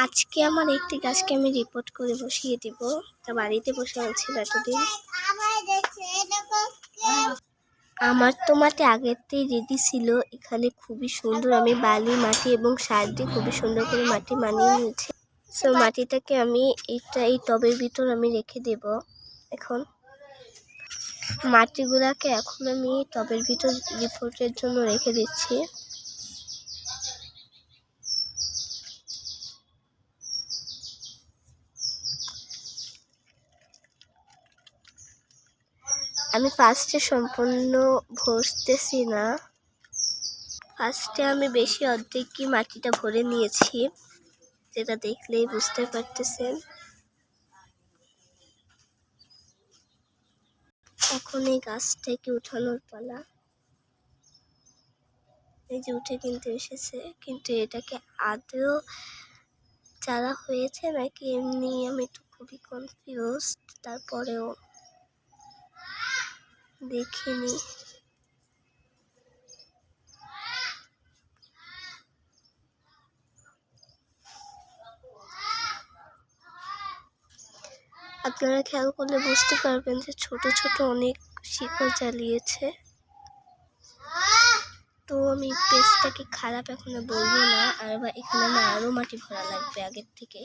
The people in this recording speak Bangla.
আজকে আমার একটি গাছকে আমি রিপোর্ট করে বসিয়ে দিব। তা বাড়িতে বসে আছি এতদিন। আমার তো মাটি আগেতেই রেডি ছিল। এখানে খুবই সুন্দর আমি বালি মাটি এবং সার দিয়ে খুবই সুন্দর করে মাটি মানিয়ে নিয়েছি। সো মাটিটাকে আমি এই টবের ভিতর আমি রেখে দেব। এখন মাটিগুলাকে এখন আমি টবের ভিতর রিপোর্টের জন্য রেখে দিচ্ছি। আমি ফার্স্টে সম্পূর্ণ ভরতেছি না, ফার্স্টে আমি বেশি অর্ধেক কি মাটিটা ভরে নিয়েছি, যেটা দেখলেই বুঝতে পারতেছেন। এখন এই গাছটাকে উঠানোর পালা। এই যে উঠে কিন্তু এসেছে, কিন্তু এটাকে আদৌ চারা হয়েছে নাকি এমনি আমি তো খুবই কনফিউজ। তারপরেও দেখিনি। আপনারা খেয়াল করলে বুঝতে পারবেন যে ছোট ছোট অনেক শিকড় জ্বালিয়েছে। তো আমি পেস্টটাকে খারাপ এখনো বলবো না, আর এখানে আমার আরো মাটি ভরা লাগবে আগের থেকে।